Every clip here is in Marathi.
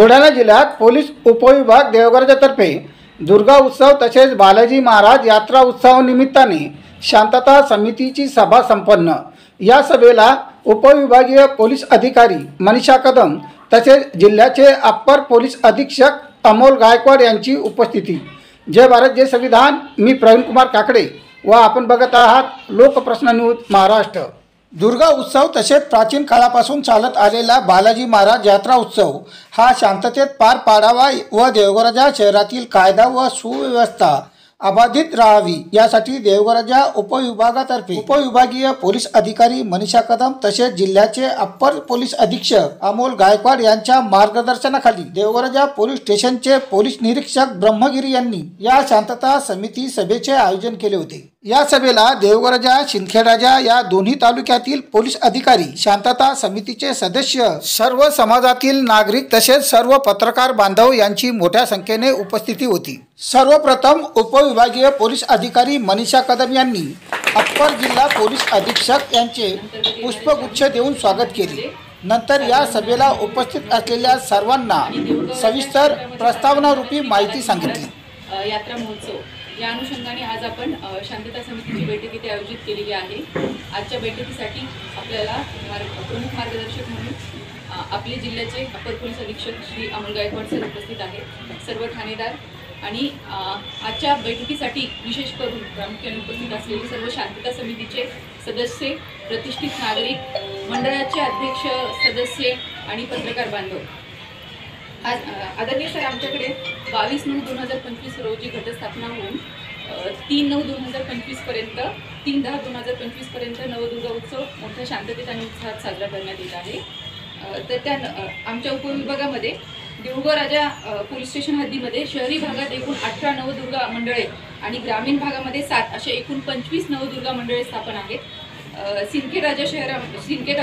बुलढाणा जिल्ह्यात पोलीस उपविभाग देवगडच्यातर्फे दुर्गा उत्सव तसेच बालाजी महाराज यात्रा उत्सव निमित्ताने शांतता समितीची सभा संपन्न। या सभेला उपविभागीय पोलीस अधिकारी मनीषा कदम तसेच जिल्ह्याचे अप्पर पोलीस अधीक्षक अमोल गायकवाड यांची उपस्थिती। जय भारत जय संविधान। मी प्रवीण कुमार काकडे व आपण बघत आहात लोकप्रश्न न्यूज महाराष्ट्र। दुर्गा उत्सव तसेच प्राचीन काळापासून चालत आलेला बालाजी महाराज यात्रा उत्सव हा शांततेत पार पाडावा व देवगड शहरातील कायदा व सुव्यवस्था अबाधित राहावी यासाठी देवगड उपविभागातर्फे उपविभागीय पोलीस अधिकारी मनीषा कदम तसेच जिल्ह्याचे अप्पर पोलीस अधीक्षक अमोल गायकवाड यांच्या मार्गदर्शनाखाली देवगड पोलीस स्टेशनचे पोलीस निरीक्षक ब्रह्मगिरी यांनी या शांतता समिती सभेचे आयोजन केले होते। या सभेला देवगड शिंदखेडा या दोन्ही तालुक्यातील पोलीस अधिकारी, शांतता समितीचे सदस्य, सर्व समाजातील नागरिक तसेच सर्व पत्रकार बांधव यांची मोठ्या संख्येने उपस्थिती होती। सर्वप्रथम उपविभागीय पोलीस अधिकारी मनीषा कदम यांनी अप्पर जिल्हा पोलीस अधीक्षक यांचे पुष्पगुच्छ देऊन स्वागत केले। नंतर या सभेला उपस्थित असलेल्या सर्वांना सविस्तर प्रस्तावनारूपी माहिती सांगितली। यात्रा महोत्सव या अनुषंगाने आज आपण शांतता समितीची बैठक इथे आयोजित केलेली आहे। आजच्या बैठकीसाठी आपल्याला प्रमुख मार्गदर्शक म्हणून आपले जिल्ह्याचे अप्पर पोलीस अधीक्षक श्री अमोल गायकवाड सर उपस्थित आहेत, सर्व ठाणेदार आणि आजच्या बैठकीसाठी विशेष करून प्रामुख्याने उपस्थित असलेले सर्व शांतता समितीचे सदस्य, प्रतिष्ठित नागरिक, मंडळाचे अध्यक्ष, सदस्य आणि पत्रकार बांधव। आज आदरणीय सर आमच्याकडे 22/9/2025 रोजी घटस्थापना होऊन 3/9/2025 पर्यंत 3/10/2025 पर्यंत नवदुर्गा उत्सव मोठ्या शांततेत आणि उत्साहात साजरा करण्यात येत आहे। तर त्या आमच्या उपविभागामध्ये देऊळगाव पोलीस स्टेशन हद्दीमध्ये शहरी भागात एकूण 18 नवदुर्गा मंडळे आणि ग्रामीण भागामध्ये 7 असे एकूण 25 नवदुर्गा मंडळे स्थापन आहेत। सिंदखेड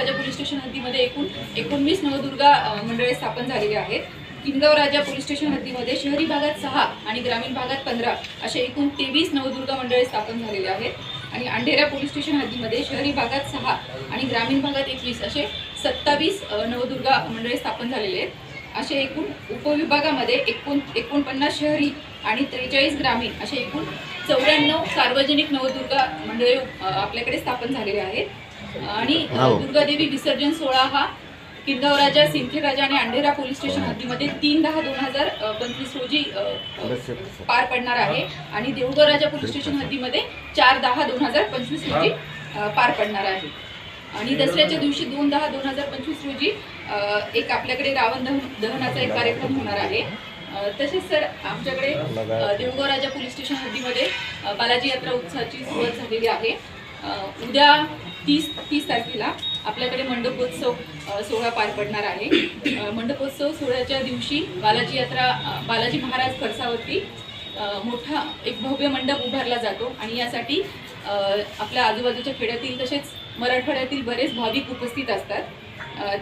पोलीस स्टेशन हद्दीमध्ये एकूण 19 नवदुर्गा मंडळे स्थापन झालेली आहेत। किनगाव राजा पोलीस स्टेशन हद्दीमध्ये शहरी भागात 6 आणि ग्रामीण भागात 15 असे एकूण 23 नवदुर्गा मंडळे स्थापन झालेले आहेत। आणि अंधेरा पोलीस स्टेशन हद्दीमध्ये शहरी भागात 6 आणि ग्रामीण भागात 21 असे 27 नवदुर्गा मंडळे स्थापन झालेले आहेत। असे एकूण उपविभागामध्ये 49 शहरी आणि 43 ग्रामीण असे एकूण 94 सार्वजनिक नवदुर्गा मंडळे आपल्याकडे स्थापन झालेले आहेत। आणि दुर्गादेवी विसर्जन सोहळा हा किनगाव राजा, सिंदखेड राजा आणि अंधेरा पोलीस स्टेशन हद्दीमध्ये 3/10/2025 रोजी पार पडणार आहे आणि देऊळगाव राजा पोलीस स्टेशन हद्दीमध्ये 4/10/2025 रोजी पार पडणार आहे। आणि दसऱ्याच्या दिवशी 2/10/2025 रोजी एक आपल्याकडे रावण दहनाचा एक कार्यक्रम होणार आहे। तसेच सर आमच्याकडे देऊळगाव राजा पोलीस स्टेशन हद्दीमध्ये बालाजी यात्रा उत्सवाची सुरुवात झालेली आहे। उद्या 30 तारखेला आपल्याकडे मंडपोत्सव सोहळा पार पडणार आहे। मंडपोत्सव सोहळ्याच्या दिवशी बालाजी महाराज खरसावरती मोठा एक भव्य मंडप उभारला जातो आणि यासाठी आपल्या आजूबाजूच्या खेड्यातील तसेच मराठवाड्यातील बरेच भाविक उपस्थित असतात।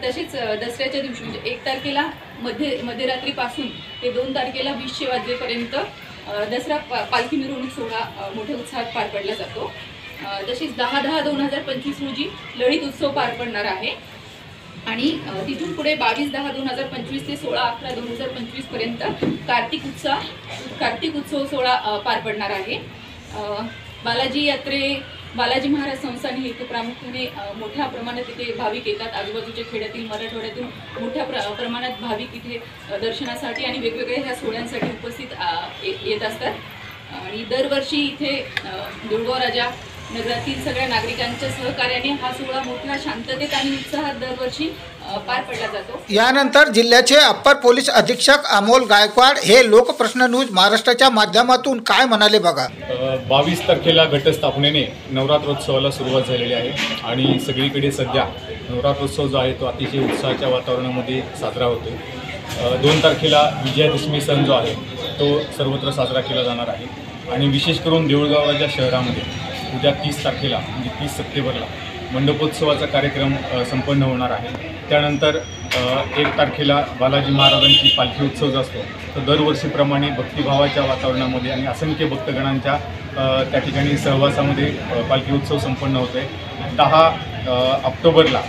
तसेच दसऱ्याच्या दिवशी म्हणजे 1 तारखेला मध्यरात्रीपासून ते 2 तारखेला 20 वाजेपर्यंत दसरा पालखी मिरवणूक सोहळा मोठ्या उत्साहात पार पडला जातो। तसेच 10/10/2025 रोजी ललित उत्सव पार पडणार आहे आणि तिथून पुढे 22/10/2025 ते 16/11/2025 पर्यंत कार्तिक उत्सव सोहळा पार पडणार आहे। बालाजी महाराज संस्थान हे इथे प्रामुख्याने मोठ्या प्रमाणात इथे भाविक येतात। आजूबाजूच्या खेड्यातील मराठवाड्यातून मोठ्या प्रमाणात भाविक इथे दर्शनासाठी आणि वेगवेगळ्या ह्या सोहळ्यांसाठी उपस्थित येत असतात। आणि दरवर्षी इथे देऊळगाव राजा नगरातील सगळ्या नागरिकांच्या सहकार्याने हा सोहळा मोठ्या शांततेत आणि उत्साहात दरवर्षी पार पडला जातो। यानंतर जिल्ह्याचे अप्पर पोलीस अधीक्षक अमोल गायकवाड हे लोकप्रश्न न्यूज महाराष्ट्राच्या माध्यमातून काय म्हणाले बघा। 22 तारखेला घटस्थापनेने नवरात्रोत्सवाला सुरुवात झालेली आहे आणि सगळीकडे सध्या नवरात्रोत्सव जो आहे तो अतिशय उत्साहाच्या वातावरणामध्ये साजरा होतो। 2 तारखेला विजयादशमी सण जो आहे तो सर्वत्र साजरा केला जाणार आहे आणि विशेष करून देऊळगाव राजा शहरामध्ये उद्या 30 तारखेला म्हणजे 30 सप्टेंबरला मंडपोत्सवाचा कार्यक्रम संपन्न होणार आहे। त्यानंतर 1 तारखेला बालाजी महाराजांची पालखी उत्सव जो असतो तो दरवर्षीप्रमाणे भक्तिभावाच्या वातावरणामध्ये आणि असंख्य भक्तगणांच्या त्या ठिकाणी सहवासामध्ये पालखी उत्सव संपन्न होतो आहे। 10 ऑक्टोबरला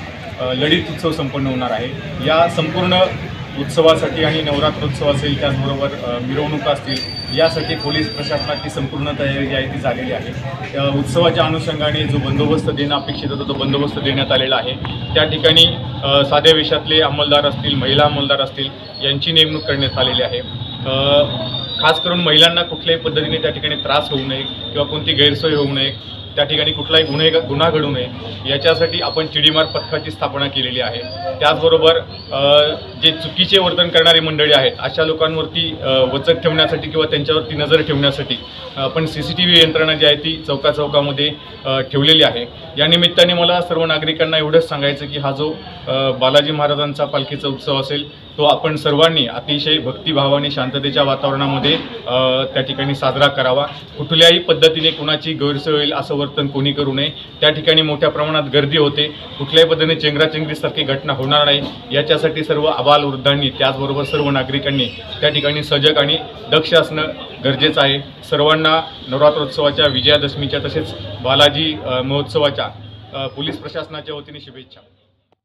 ललित उत्सव संपन्न होणार आहे। या संपूर्ण उत्सवासाठी आणि नवरात्रोत्सव असेल, त्याचबरोबर मिरवणुका असतील, यासाठी पोलीस प्रशासनाची संपूर्ण तयारी जी आहे ती झालेली आहे. उत्सवाच्या अनुषंगाने जो बंदोबस्त देणं अपेक्षित होतं तो बंदोबस्त देण्यात आलेला आहे. त्या ठिकाणी साध्या वेशातले अंमलदार असतील, महिला अंमलदार असतील, यांची नेमणूक करण्यात आलेली आहे. खास करून महिलांना कुठल्याही पद्धतीने त्या ठिकाणी त्रास होऊ नये किंवा कोणती गैरसोय होऊ नये, त्या ठिकाणी कुठलाही गुन्हा घडू नये, याच्यासाठी आपण चिडीमार पथकाची स्थापना केलेली आहे. त्याचबरोबर जे चुकीचे वर्तन करणारी मंडळी आहेत अशा लोकांवरती वचक ठेवण्यासाठी किंवा त्यांच्यावरती नजर ठेवण्यासाठी आपण CCTV यंत्रणा जी आहे ती चौकाचौकामध्ये ठेवलेली आहे. या निमित्ताने मला सर्व नागरिकांना एवढंच सांगायचं की हा जो बालाजी महाराजांचा पालखीचा उत्सव असेल तो आपण सर्वांनी अतिशय भक्तिभावाने शांततेच्या वातावरणामध्ये त्या ठिकाणी साजरा करावा. कुठल्याही पद्धतीने कुणाची गैरसोय होईल असं वर्तन कोणी करू नये. त्या ठिकाणी मोठ्या प्रमाणात गर्दी होते, कुठल्याही पद्धतीने चेंगराचेंगरीसारखी घटना होणार नाही याच्यासाठी सर्व आबालवृद्धांनी त्याचबरोबर सर्व नागरिकांनी त्या ठिकाणी सजग आणि दक्ष असणं गरजेचं आहे. सर्वांना नवरात्रोत्सवाच्या, विजयादशमीच्या तसेच बालाजी महोत्सवाच्या पोलीस प्रशासनाच्या वतीने शुभेच्छा.